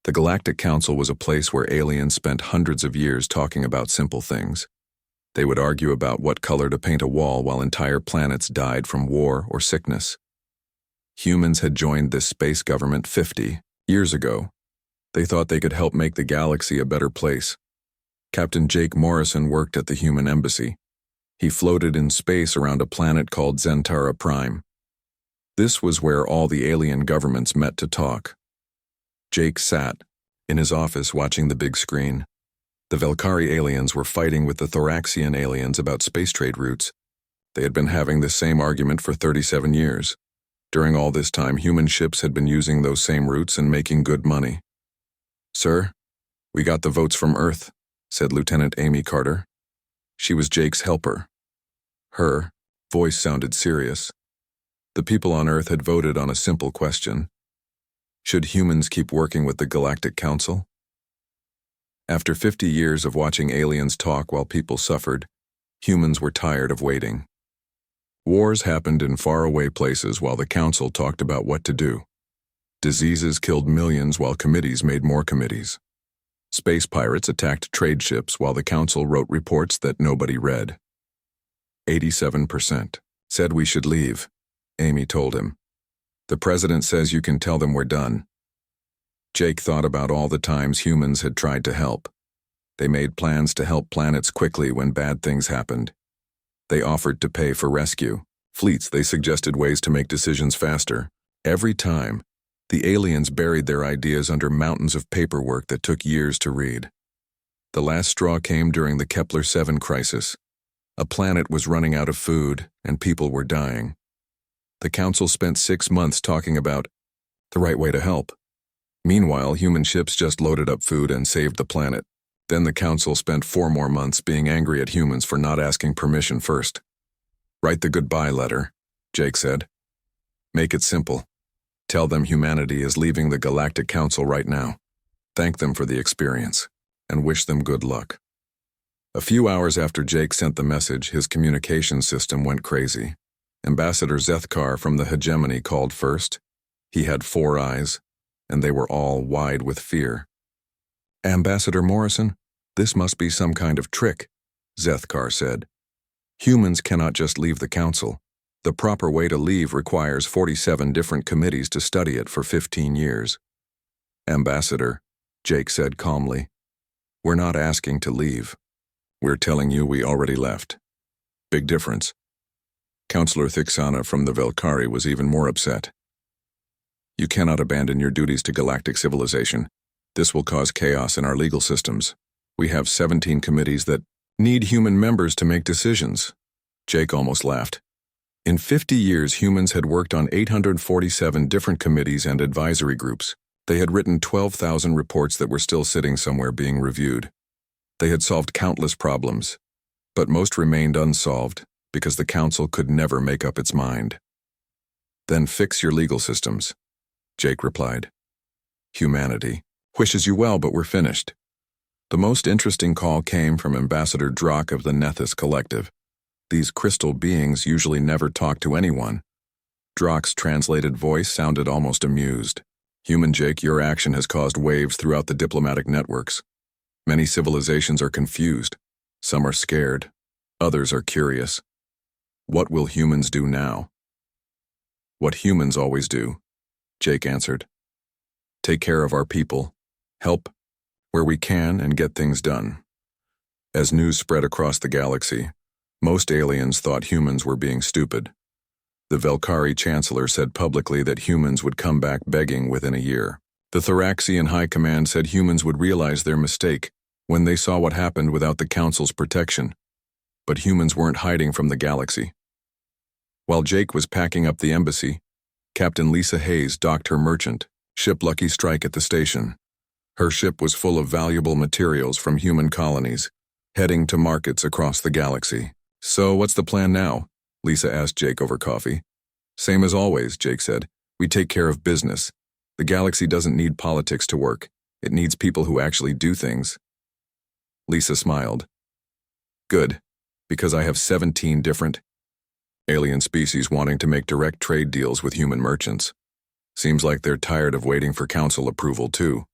The Galactic Council was a place where aliens spent hundreds of years talking about simple things. They would argue about what color to paint a wall while entire planets died from war or sickness. Humans had joined this space government 50 years ago. They thought they could help make the galaxy a better place. Captain Jake Morrison worked at the human embassy. He floated in space around a planet called Zentara Prime. This was where all the alien governments met to talk. Jake sat in his office watching the big screen. The Velkari aliens were fighting with the Thoraxian aliens about space trade routes. They had been having the same argument for 37 years. During all this time, human ships had been using those same routes and making good money. "Sir, we got the votes from Earth," said Lieutenant Amy Carter. She was Jake's helper. Her voice sounded serious. The people on Earth had voted on a simple question. Should humans keep working with the Galactic Council? After 50 years of watching aliens talk while people suffered, humans were tired of waiting. Wars happened in faraway places while the Council talked about what to do. Diseases killed millions while committees made more committees. Space pirates attacked trade ships while the Council wrote reports that nobody read. 87% said we should leave, Amy told him. The president says you can tell them we're done. Jake thought about all the times humans had tried to help. They made plans to help planets quickly when bad things happened. They offered to pay for rescue. Fleets, they suggested ways to make decisions faster. Every time, the aliens buried their ideas under mountains of paperwork that took years to read. The last straw came during the Kepler-7 crisis. A planet was running out of food, and people were dying. The Council spent 6 months talking about the right way to help. Meanwhile, human ships just loaded up food and saved the planet. Then the Council spent 4 more months being angry at humans for not asking permission first. Write the goodbye letter, Jake said. Make it simple. Tell them humanity is leaving the Galactic Council right now. Thank them for the experience, and wish them good luck. A few hours after Jake sent the message, his communication system went crazy. Ambassador Zethkar from the hegemony called first. He had 4 eyes, and they were all wide with fear. "Ambassador Morrison, this must be some kind of trick," Zethkar said. "Humans cannot just leave the Council. The proper way to leave requires 47 different committees to study it for 15 years. "Ambassador," Jake said calmly, "we're not asking to leave. We're telling you we already left. Big difference." Counselor Thixana from the Velkari was even more upset. "You cannot abandon your duties to galactic civilization. This will cause chaos in our legal systems. We have 17 committees that need human members to make decisions." Jake almost laughed. In 50 years, humans had worked on 847 different committees and advisory groups. They had written 12,000 reports that were still sitting somewhere being reviewed. They had solved countless problems, but most remained unsolved because the Council could never make up its mind. "Then fix your legal systems," Jake replied. "Humanity wishes you well, but we're finished." The most interesting call came from Ambassador Drak of the Nethys Collective. These crystal beings usually never talk to anyone. Drak's translated voice sounded almost amused. "Human Jake, your action has caused waves throughout the diplomatic networks. Many civilizations are confused. Some are scared. Others are curious. What will humans do now?" "What humans always do," Jake answered. "Take care of our people, help where we can, and get things done." As news spread across the galaxy, most aliens thought humans were being stupid. The Velkari Chancellor said publicly that humans would come back begging within a year. The Thoraxian High Command said humans would realize their mistake when they saw what happened without the Council's protection. But humans weren't hiding from the galaxy. While Jake was packing up the embassy, Captain Lisa Hayes docked her merchant ship Lucky Strike at the station. Her ship was full of valuable materials from human colonies, heading to markets across the galaxy. "So what's the plan now?" Lisa asked Jake over coffee. "Same as always," Jake said. "We take care of business. The galaxy doesn't need politics to work. It needs people who actually do things." Lisa smiled. "Good, because I have 17 different alien species wanting to make direct trade deals with human merchants. Seems like they're tired of waiting for Council approval too."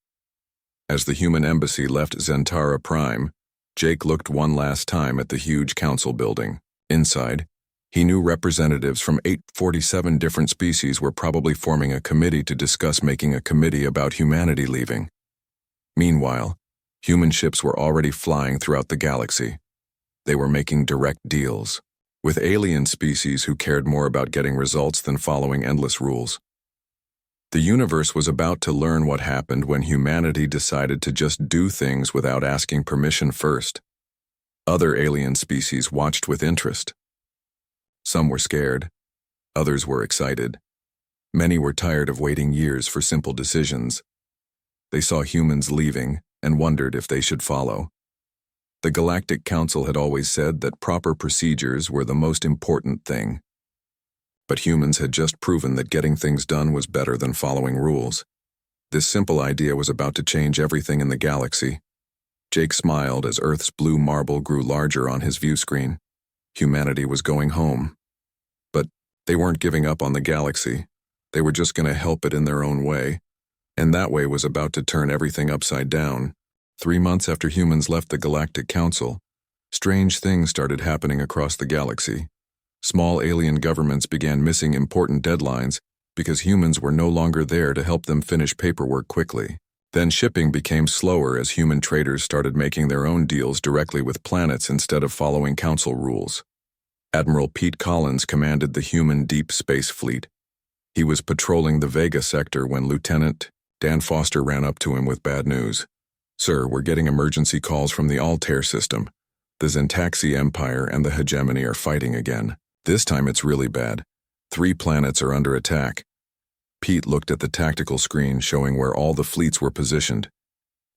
As the human embassy left Zentara Prime, Jake looked one last time at the huge council building. Inside, he knew representatives from 847 different species were probably forming a committee to discuss making a committee about humanity leaving. Meanwhile, human ships were already flying throughout the galaxy. They were making direct deals with alien species who cared more about getting results than following endless rules. The universe was about to learn what happened when humanity decided to just do things without asking permission first. Other alien species watched with interest. Some were scared, others were excited. Many were tired of waiting years for simple decisions. They saw humans leaving and wondered if they should follow. The Galactic Council had always said that proper procedures were the most important thing. But humans had just proven that getting things done was better than following rules. This simple idea was about to change everything in the galaxy. Jake smiled as Earth's blue marble grew larger on his view screen. Humanity was going home. But they weren't giving up on the galaxy. They were just going to help it in their own way. And that way was about to turn everything upside down. 3 months after humans left the Galactic Council, strange things started happening across the galaxy. Small alien governments began missing important deadlines because humans were no longer there to help them finish paperwork quickly. Then shipping became slower as human traders started making their own deals directly with planets instead of following council rules. Admiral Pete Collins commanded the human Deep Space Fleet. He was patrolling the Vega sector when Lieutenant Dan Foster ran up to him with bad news. "Sir, we're getting emergency calls from the Altair system. The Zentaxi Empire and the Hegemony are fighting again. This time it's really bad. 3 planets are under attack." Pete looked at the tactical screen showing where all the fleets were positioned.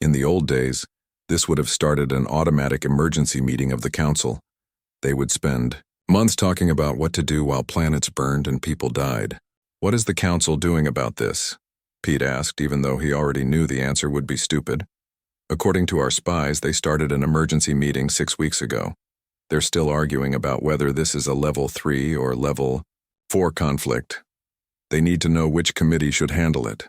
In the old days, this would have started an automatic emergency meeting of the Council. They would spend months talking about what to do while planets burned and people died. "What is the Council doing about this?" Pete asked, even though he already knew the answer would be stupid. "According to our spies, they started an emergency meeting 6 weeks ago. They're still arguing about whether this is a level 3 or level 4 conflict. They need to know which committee should handle it."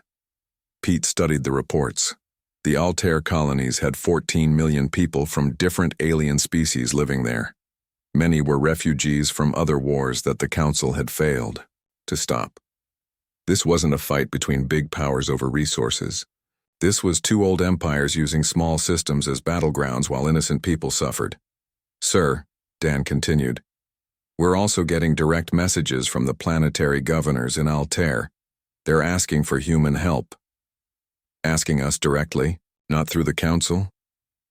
Pete studied the reports. The Altair colonies had 14 million people from different alien species living there. Many were refugees from other wars that the Council had failed to stop. This wasn't a fight between big powers over resources. This was 2 old empires using small systems as battlegrounds while innocent people suffered. "Sir," Dan continued, "we're also getting direct messages from the planetary governors in Altair. They're asking for human help." "Asking us directly, not through the Council?"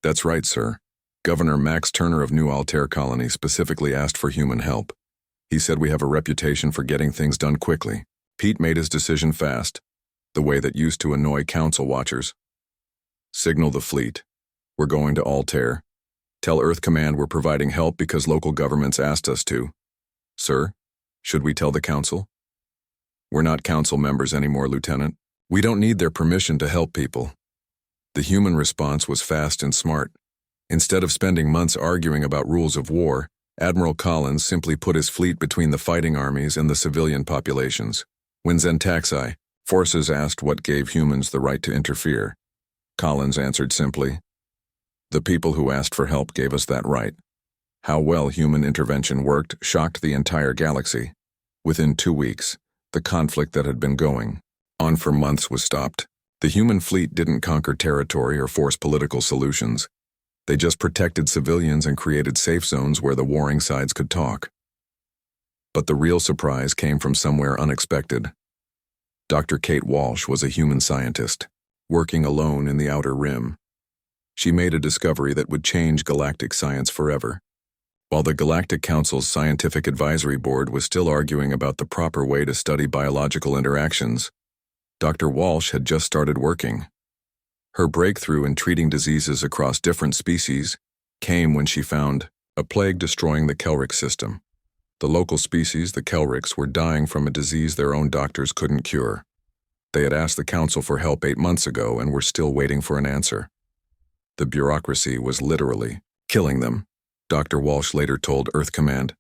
"That's right, sir. Governor Max Turner of New Altair Colony specifically asked for human help. He said we have a reputation for getting things done quickly." Pete made his decision fast, the way that used to annoy Council watchers. "Signal the fleet. We're going to Altair. Tell Earth Command we're providing help because local governments asked us to." "Sir, should we tell the Council?" "We're not Council members anymore, Lieutenant. We don't need their permission to help people." The human response was fast and smart. Instead of spending months arguing about rules of war, Admiral Collins simply put his fleet between the fighting armies and the civilian populations. When Zentaxi forces asked what gave humans the right to interfere, Collins answered simply, "The people who asked for help gave us that right." How well human intervention worked shocked the entire galaxy. Within 2 weeks, the conflict that had been going on for months was stopped. The human fleet didn't conquer territory or force political solutions. They just protected civilians and created safe zones where the warring sides could talk. But the real surprise came from somewhere unexpected. Dr. Kate Walsh was a human scientist, working alone in the Outer Rim. She made a discovery that would change galactic science forever. While the Galactic Council's Scientific Advisory Board was still arguing about the proper way to study biological interactions, Dr. Walsh had just started working. Her breakthrough in treating diseases across different species came when she found a plague destroying the Kelric system. The local species, the Kelrics, were dying from a disease their own doctors couldn't cure. They had asked the Council for help 8 months ago and were still waiting for an answer. The bureaucracy was literally killing them, Dr. Walsh later told Earth Command.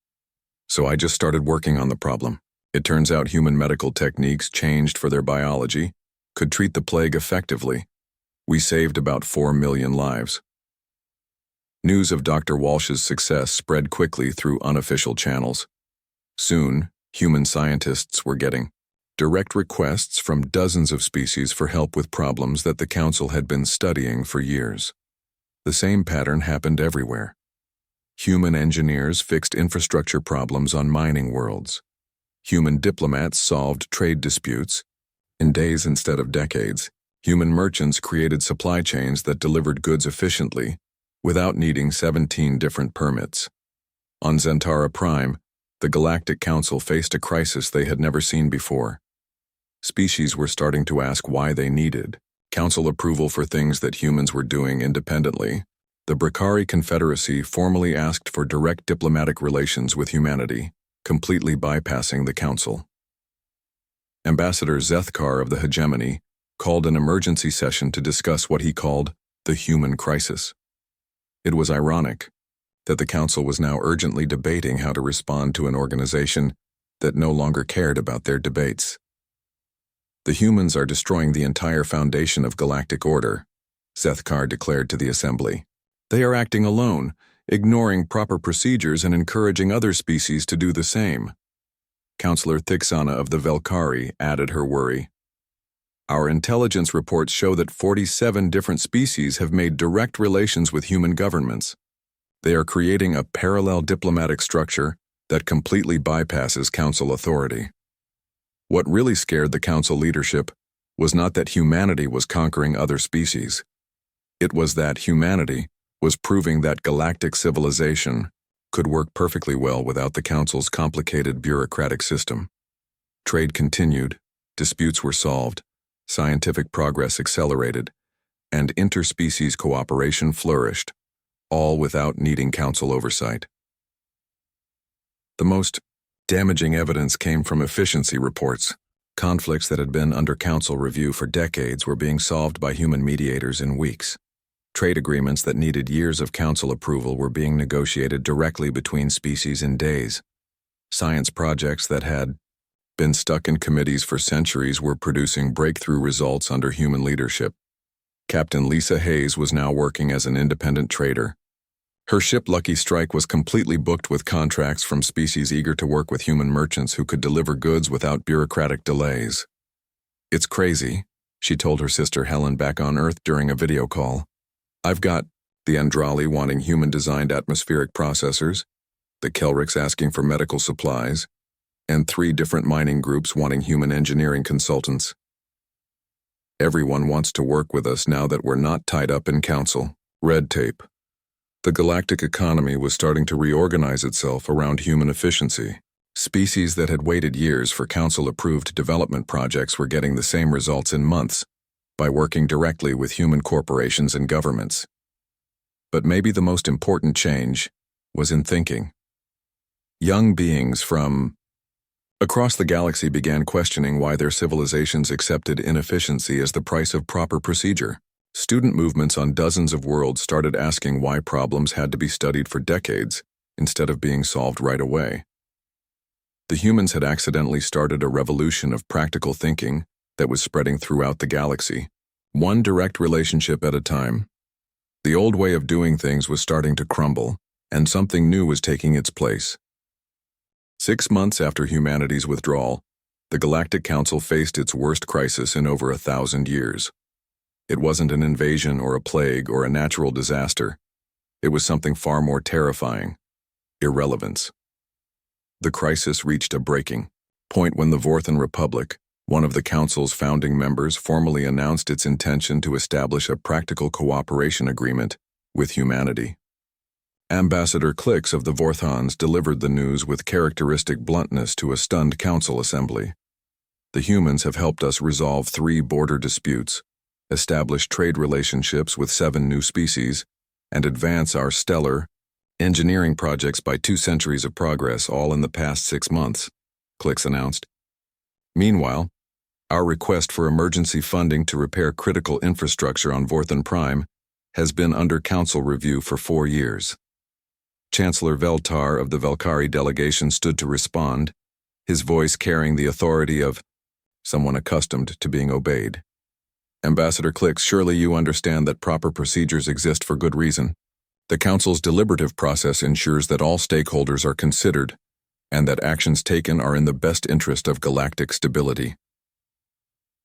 "So I just started working on the problem. It turns out human medical techniques changed for their biology could treat the plague effectively. We saved about 4 million lives. News of Dr. Walsh's success spread quickly through unofficial channels. Soon, human scientists were getting direct requests from dozens of species for help with problems that the Council had been studying for years. The same pattern happened everywhere. Human engineers fixed infrastructure problems on mining worlds. Human diplomats solved trade disputes. In days instead of decades, human merchants created supply chains that delivered goods efficiently without needing 17 different permits. On Zentara Prime, the Galactic Council faced a crisis they had never seen before. Species were starting to ask why they needed Council approval for things that humans were doing independently. The Brakari Confederacy formally asked for direct diplomatic relations with humanity, completely bypassing the Council. Ambassador Zethkar of the Hegemony called an emergency session to discuss what he called the human crisis. It was ironic that the Council was now urgently debating how to respond to an organization that no longer cared about their debates. The humans are destroying the entire foundation of galactic order, Zethkar declared to the Assembly. They are acting alone, ignoring proper procedures and encouraging other species to do the same. Councillor Thixana of the Velkari added her worry. Our intelligence reports show that 47 different species have made direct relations with human governments. They are creating a parallel diplomatic structure that completely bypasses Council authority. What really scared the Council leadership was not that humanity was conquering other species. It was that humanity was proving that galactic civilization could work perfectly well without the Council's complicated bureaucratic system. Trade continued, disputes were solved, scientific progress accelerated, and interspecies cooperation flourished, all without needing Council oversight. The most damaging evidence came from efficiency reports. Conflicts that had been under Council review for decades were being solved by human mediators in weeks. Trade agreements that needed years of Council approval were being negotiated directly between species in days. Science projects that had been stuck in committees for centuries were producing breakthrough results under human leadership. Captain Lisa Hayes was now working as an independent trader. Her ship Lucky Strike was completely booked with contracts from species eager to work with human merchants who could deliver goods without bureaucratic delays. It's crazy, she told her sister Helen back on Earth during a video call. I've got the Andrali wanting human-designed atmospheric processors, the Kelrics asking for medical supplies, and 3 different mining groups wanting human engineering consultants. Everyone wants to work with us now that we're not tied up in Council red tape. The galactic economy was starting to reorganize itself around human efficiency. Species that had waited years for Council-approved development projects were getting the same results in months by working directly with human corporations and governments. But maybe the most important change was in thinking. Young beings from across the galaxy began questioning why their civilizations accepted inefficiency as the price of proper procedure. Student movements on dozens of worlds started asking why problems had to be studied for decades instead of being solved right away. The humans had accidentally started a revolution of practical thinking that was spreading throughout the galaxy, one direct relationship at a time. The old way of doing things was starting to crumble, and something new was taking its place. 6 months after humanity's withdrawal, the Galactic Council faced its worst crisis in over 1,000 years. It wasn't an invasion or a plague or a natural disaster. It was something far more terrifying: irrelevance. The crisis reached a breaking point when the Vorthan Republic, one of the Council's founding members, formally announced its intention to establish a practical cooperation agreement with humanity. Ambassador Klix of the Vorthans delivered the news with characteristic bluntness to a stunned Council assembly. The humans have helped us resolve 3 border disputes, establish trade relationships with 7 new species, and advance our stellar engineering projects by 2 centuries of progress, all in the past 6 months, Klix announced. Meanwhile, our request for emergency funding to repair critical infrastructure on Vorthan Prime has been under Council review for 4 years. Chancellor Veltar of the Velkari delegation stood to respond, his voice carrying the authority of someone accustomed to being obeyed. Ambassador Clicks, surely you understand that proper procedures exist for good reason. The Council's deliberative process ensures that all stakeholders are considered, and that actions taken are in the best interest of galactic stability.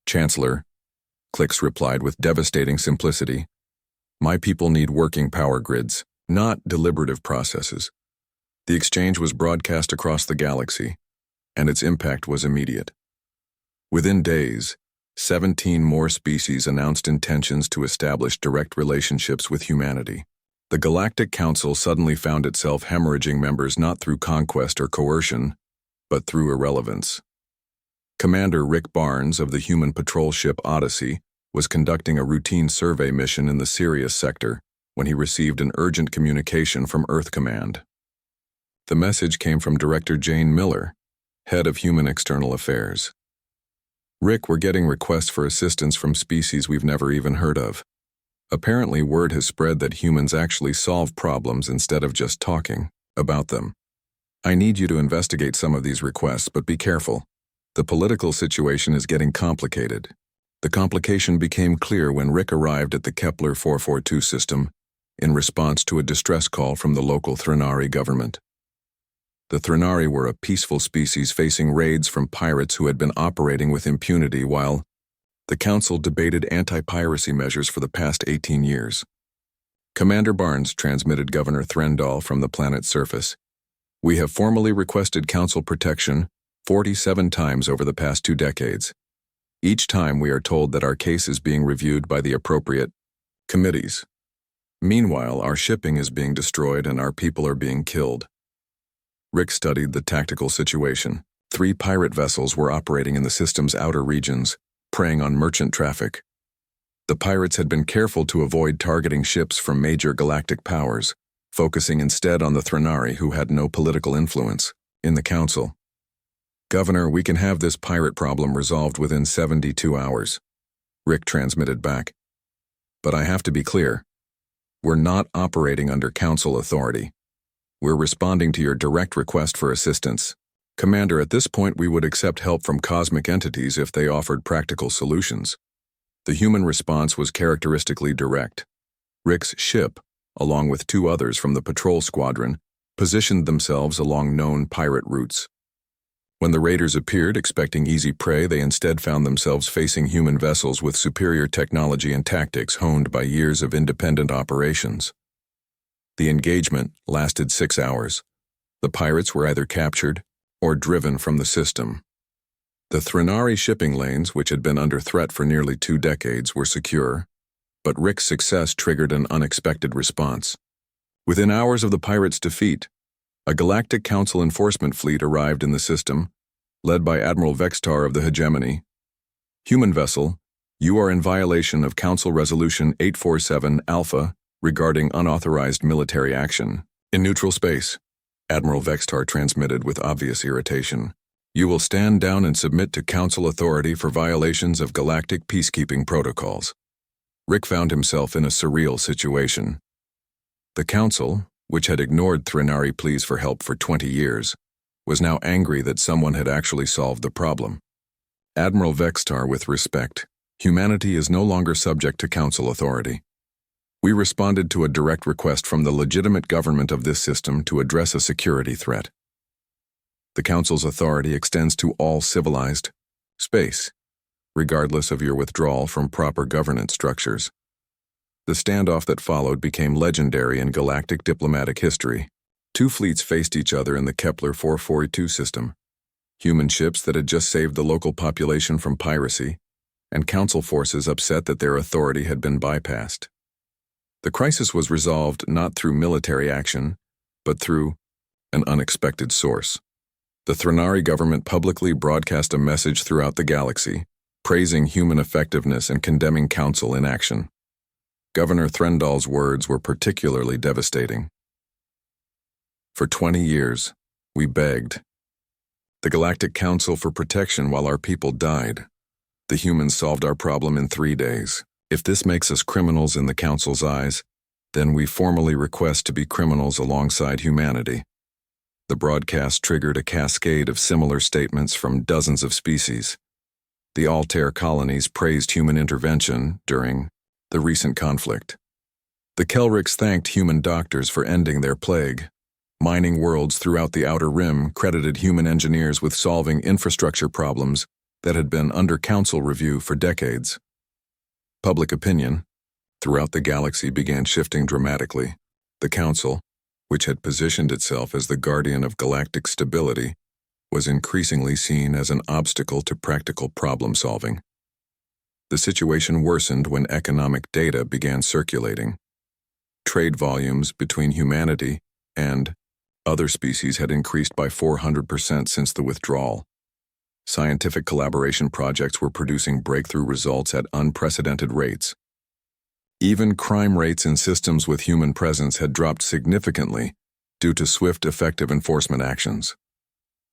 Chancellor, Clicks replied with devastating simplicity, my people need working power grids, not deliberative processes. The exchange was broadcast across the galaxy, and its impact was immediate. Within days, 17 more species announced intentions to establish direct relationships with humanity. The Galactic Council suddenly found itself hemorrhaging members not through conquest or coercion, but through irrelevance. Commander Rick Barnes of the human patrol ship Odyssey was conducting a routine survey mission in the Sirius sector when he received an urgent communication from Earth Command. The message came from Director Jane Miller, head of Human External Affairs. Rick, we're getting requests for assistance from species we've never even heard of. Apparently, word has spread that humans actually solve problems instead of just talking about them. I need you to investigate some of these requests, but be careful. The political situation is getting complicated. The complication became clear when Rick arrived at the Kepler 442 system in response to a distress call from the local Threnari government. The Threnari were a peaceful species facing raids from pirates who had been operating with impunity while the Council debated anti-piracy measures for the past 18 years. Commander Barnes transmitted Governor Threndall from the planet's surface. We have formally requested Council protection 47 times over the past 2 decades. Each time we are told that our case is being reviewed by the appropriate committees. Meanwhile, our shipping is being destroyed and our people are being killed. Rick studied the tactical situation. 3 pirate vessels were operating in the system's outer regions, preying on merchant traffic. The pirates had been careful to avoid targeting ships from major galactic powers, focusing instead on the Threnari who had no political influence in the Council. Governor, we can have this pirate problem resolved within 72 hours, Rick transmitted back. But I have to be clear. We're not operating under Council authority. We're responding to your direct request for assistance. Commander, at this point we would accept help from cosmic entities if they offered practical solutions. The human response was characteristically direct. Rick's ship, along with 2 others from the patrol squadron, positioned themselves along known pirate routes. When the raiders appeared expecting easy prey, they instead found themselves facing human vessels with superior technology and tactics honed by years of independent operations. The engagement lasted 6 hours. The pirates were either captured or driven from the system. The Threnari shipping lanes, which had been under threat for nearly 2 decades, were secure, but Rick's success triggered an unexpected response. Within hours of the pirates' defeat, a Galactic Council enforcement fleet arrived in the system, led by Admiral Vextar of the Hegemony. Human vessel, you are in violation of Council Resolution 847 Alpha regarding unauthorized military action. In neutral space, Admiral Vextar transmitted with obvious irritation. You will stand down and submit to Council authority for violations of galactic peacekeeping protocols. Rick found himself in a surreal situation. The Council, which had ignored Threnari pleas for help for 20 years, was now angry that someone had actually solved the problem. Admiral Vextar, with respect, humanity is no longer subject to Council authority. We responded to a direct request from the legitimate government of this system to address a security threat. The Council's authority extends to all civilized space, regardless of your withdrawal from proper governance structures. The standoff that followed became legendary in galactic diplomatic history. 2 fleets faced each other in the Kepler 442 system. Human ships that had just saved the local population from piracy, and Council forces upset that their authority had been bypassed. The crisis was resolved not through military action, but through an unexpected source. The Threnari government publicly broadcast a message throughout the galaxy, praising human effectiveness and condemning Council inaction. Governor Threndall's words were particularly devastating. For 20 years, we begged the Galactic Council for protection while our people died. The humans solved our problem in 3 days. If this makes us criminals in the Council's eyes, then we formally request to be criminals alongside humanity. The broadcast triggered a cascade of similar statements from dozens of species. The Altair colonies praised human intervention during the recent conflict. The Kelricks thanked human doctors for ending their plague. Mining worlds throughout the Outer Rim credited human engineers with solving infrastructure problems that had been under council review for decades. Public opinion throughout the galaxy began shifting dramatically. The council, which had positioned itself as the guardian of galactic stability, was increasingly seen as an obstacle to practical problem-solving. The situation worsened when economic data began circulating. Trade volumes between humanity and other species had increased by 400% since the withdrawal. Scientific collaboration projects were producing breakthrough results at unprecedented rates. Even crime rates in systems with human presence had dropped significantly due to swift, effective enforcement actions.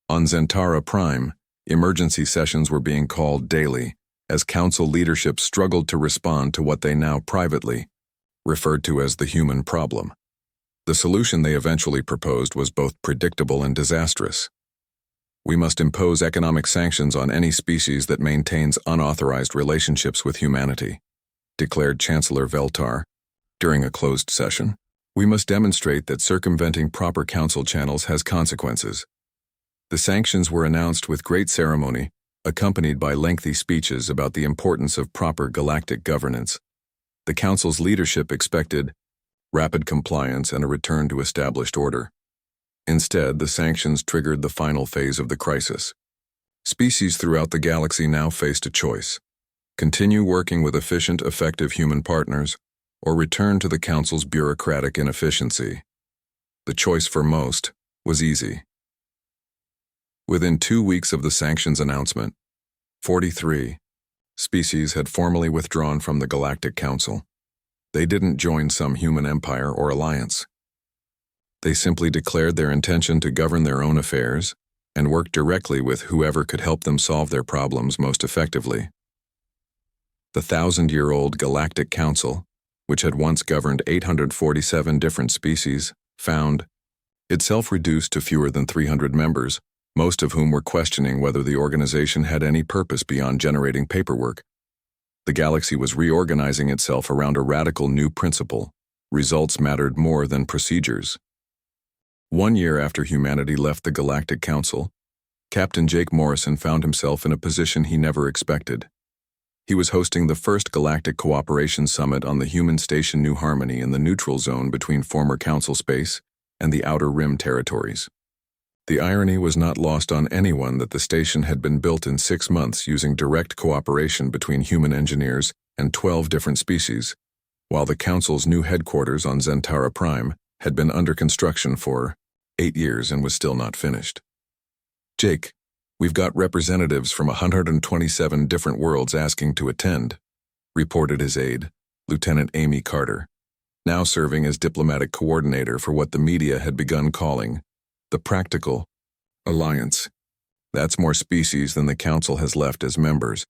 On Zentara Prime, emergency sessions were being called daily as council leadership struggled to respond to what they now privately referred to as the human problem. The solution they eventually proposed was both predictable and disastrous. We must impose economic sanctions on any species that maintains unauthorized relationships with humanity, declared Chancellor Veltar during a closed session. We must demonstrate that circumventing proper council channels has consequences. The sanctions were announced with great ceremony, accompanied by lengthy speeches about the importance of proper galactic governance. The council's leadership expected rapid compliance and a return to established order. Instead, the sanctions triggered the final phase of the crisis. Species throughout the galaxy now faced a choice: continue working with efficient, effective human partners, or return to the council's bureaucratic inefficiency. The choice for most was easy. Within 2 weeks of the sanctions announcement, 43 species had formally withdrawn from the Galactic Council. They didn't join some human empire or alliance. They simply declared their intention to govern their own affairs and work directly with whoever could help them solve their problems most effectively. The 1,000-year-old Galactic Council, which had once governed 847 different species, found itself reduced to fewer than 300 members, most of whom were questioning whether the organization had any purpose beyond generating paperwork. The galaxy was reorganizing itself around a radical new principle: results mattered more than procedures. 1 year after humanity left the Galactic Council, Captain Jake Morrison found himself in a position he never expected. He was hosting the first Galactic Cooperation Summit on the human station New Harmony in the neutral zone between former Council space and the Outer Rim territories. The irony was not lost on anyone that the station had been built in 6 months using direct cooperation between human engineers and 12 different species, while the Council's new headquarters on Zentara Prime had been under construction for 8 years and was still not finished. "Jake, we've got representatives from 127 different worlds asking to attend," reported his aide, Lieutenant Amy Carter, now serving as diplomatic coordinator for what the media had begun calling the Practical Alliance. That's more species than the Council has left as members.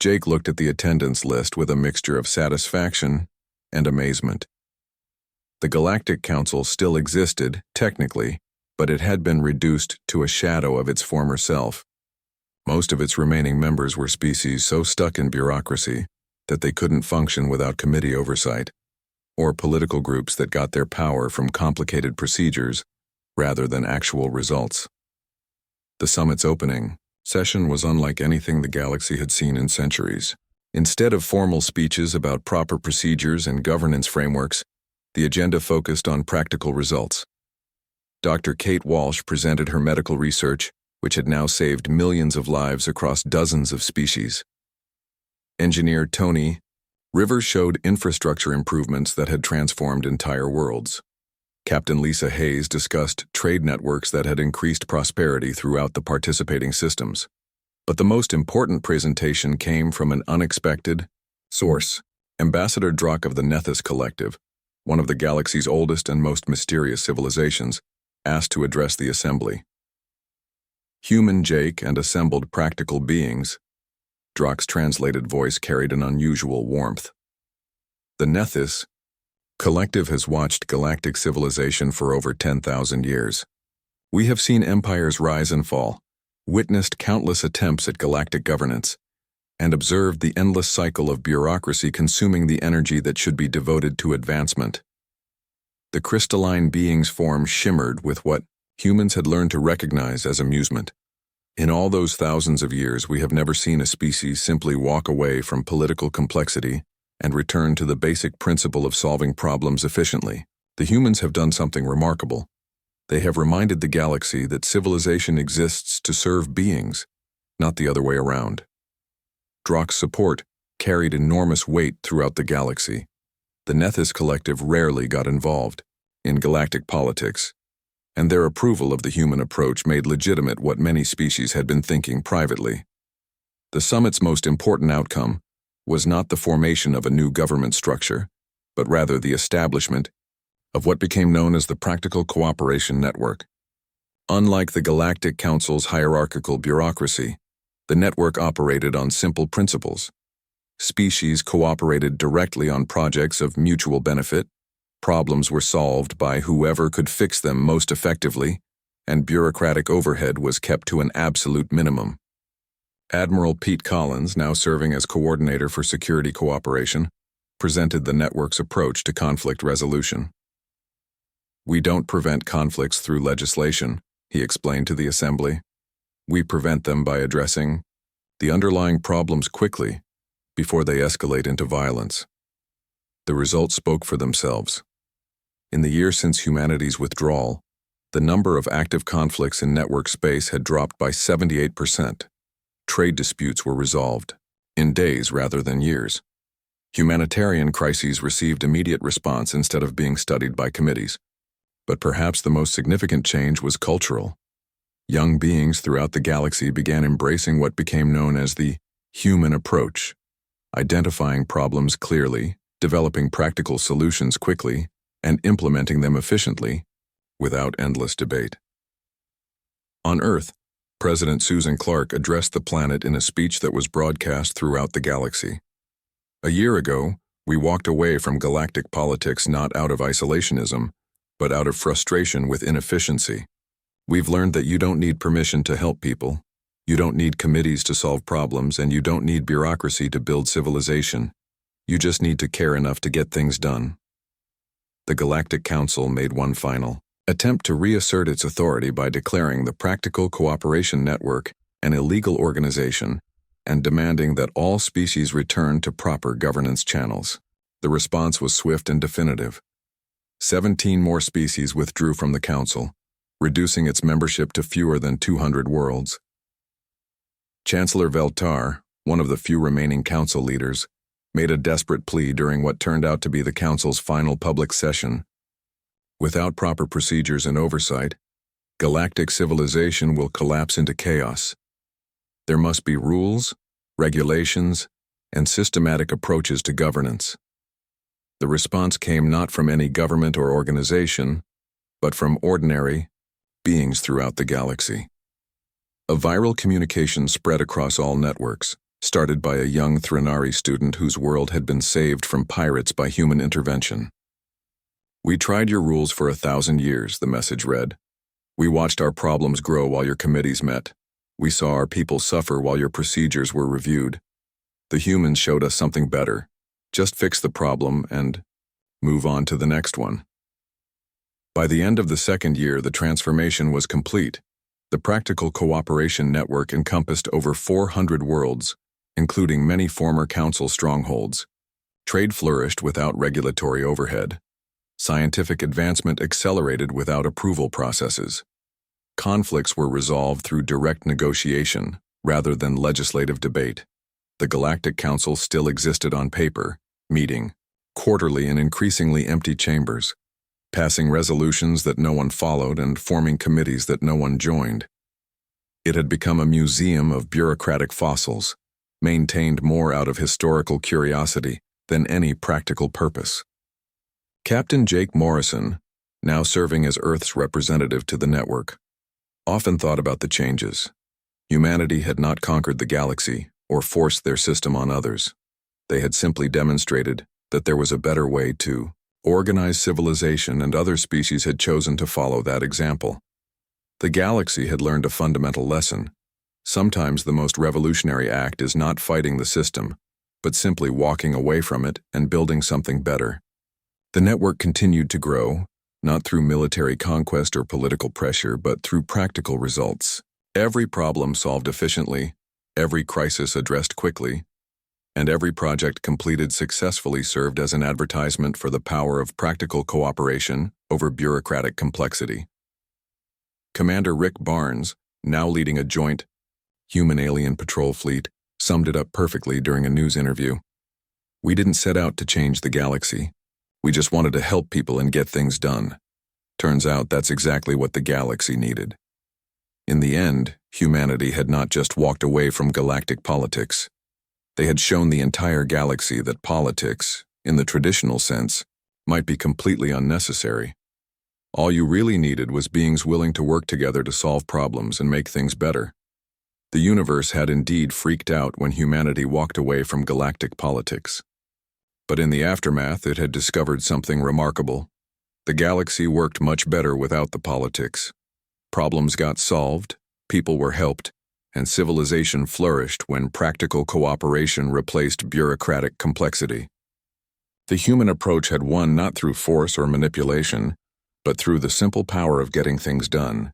Jake looked at the attendance list with a mixture of satisfaction and amazement. The Galactic Council still existed, technically, but it had been reduced to a shadow of its former self. Most of its remaining members were species so stuck in bureaucracy that they couldn't function without committee oversight, or political groups that got their power from complicated procedures rather than actual results. The summit's opening session was unlike anything the galaxy had seen in centuries. Instead of formal speeches about proper procedures and governance frameworks, the agenda focused on practical results. Dr. Kate Walsh presented her medical research, which had now saved millions of lives across dozens of species. Engineer Tony Rivers showed infrastructure improvements that had transformed entire worlds. Captain Lisa Hayes discussed trade networks that had increased prosperity throughout the participating systems. But the most important presentation came from an unexpected source. Ambassador Drock of the Nethys Collective, one of the galaxy's oldest and most mysterious civilizations, asked to address the assembly. Human Jake and assembled practical beings, Drock's translated voice carried an unusual warmth. The Nethys Collective has watched galactic civilization for over 10,000 years. We have seen empires rise and fall, witnessed countless attempts at galactic governance, and observed the endless cycle of bureaucracy consuming the energy that should be devoted to advancement. The crystalline being's form shimmered with what humans had learned to recognize as amusement. In all those thousands of years, we have never seen a species simply walk away from political complexity and return to the basic principle of solving problems efficiently. The humans have done something remarkable. They have reminded the galaxy that civilization exists to serve beings, not the other way around. Drock's support carried enormous weight throughout the galaxy. The Nethys Collective rarely got involved in galactic politics, and their approval of the human approach made legitimate what many species had been thinking privately. The summit's most important outcome was not the formation of a new government structure, but rather the establishment of what became known as the Practical Cooperation Network. Unlike the Galactic Council's hierarchical bureaucracy, the network operated on simple principles. Species cooperated directly on projects of mutual benefit, problems were solved by whoever could fix them most effectively, and bureaucratic overhead was kept to an absolute minimum. Admiral Pete Collins, now serving as coordinator for security cooperation, presented the network's approach to conflict resolution. "We don't prevent conflicts through legislation," he explained to the assembly. "We prevent them by addressing the underlying problems quickly before they escalate into violence." The results spoke for themselves. In the year since humanity's withdrawal, the number of active conflicts in network space had dropped by 78%. Trade disputes were resolved in days rather than years. Humanitarian crises received immediate response instead of being studied by committees. But perhaps the most significant change was cultural. Young beings throughout the galaxy began embracing what became known as the human approach, identifying problems clearly, developing practical solutions quickly, and implementing them efficiently, without endless debate. On Earth, President Susan Clark addressed the planet in a speech that was broadcast throughout the galaxy. "A year ago, we walked away from galactic politics not out of isolationism, but out of frustration with inefficiency. We've learned that you don't need permission to help people, you don't need committees to solve problems, and you don't need bureaucracy to build civilization. You just need to care enough to get things done." The Galactic Council made one final attempt to reassert its authority by declaring the Practical Cooperation Network an illegal organization and demanding that all species return to proper governance channels. The response was swift and definitive. 17 more species withdrew from the Council, reducing its membership to fewer than 200 worlds. Chancellor Veltar, one of the few remaining Council leaders, made a desperate plea during what turned out to be the Council's final public session. Without proper procedures and oversight, galactic civilization will collapse into chaos. There must be rules, regulations, and systematic approaches to governance. The response came not from any government or organization, but from ordinary beings throughout the galaxy. A viral communication spread across all networks, started by a young Threnari student whose world had been saved from pirates by human intervention. "We tried your rules for 1,000 years, the message read. "We watched our problems grow while your committees met. We saw our people suffer while your procedures were reviewed. The humans showed us something better. Just fix the problem and move on to the next one." By the end of the second year, the transformation was complete. The Practical Cooperation Network encompassed over 400 worlds, including many former Council strongholds. Trade flourished without regulatory overhead. Scientific advancement accelerated without approval processes. Conflicts were resolved through direct negotiation, rather than legislative debate. The Galactic Council still existed on paper, meeting quarterly in increasingly empty chambers, passing resolutions that no one followed and forming committees that no one joined. It had become a museum of bureaucratic fossils, maintained more out of historical curiosity than any practical purpose. Captain Jake Morrison, now serving as Earth's representative to the network, often thought about the changes. Humanity had not conquered the galaxy or forced their system on others. They had simply demonstrated that there was a better way to organize civilization, and other species had chosen to follow that example. The galaxy had learned a fundamental lesson. Sometimes the most revolutionary act is not fighting the system, but simply walking away from it and building something better. The network continued to grow, not through military conquest or political pressure, but through practical results. Every problem solved efficiently, every crisis addressed quickly, and every project completed successfully served as an advertisement for the power of practical cooperation over bureaucratic complexity. Commander Rick Barnes, now leading a joint human-alien patrol fleet, summed it up perfectly during a news interview. "We didn't set out to change the galaxy. We just wanted to help people and get things done. Turns out that's exactly what the galaxy needed." In the end, humanity had not just walked away from galactic politics. They had shown the entire galaxy that politics, in the traditional sense, might be completely unnecessary. All you really needed was beings willing to work together to solve problems and make things better. The universe had indeed freaked out when humanity walked away from galactic politics. But in the aftermath, it had discovered something remarkable. The galaxy worked much better without the politics. Problems got solved, people were helped, and civilization flourished when practical cooperation replaced bureaucratic complexity. The human approach had won not through force or manipulation, but through the simple power of getting things done.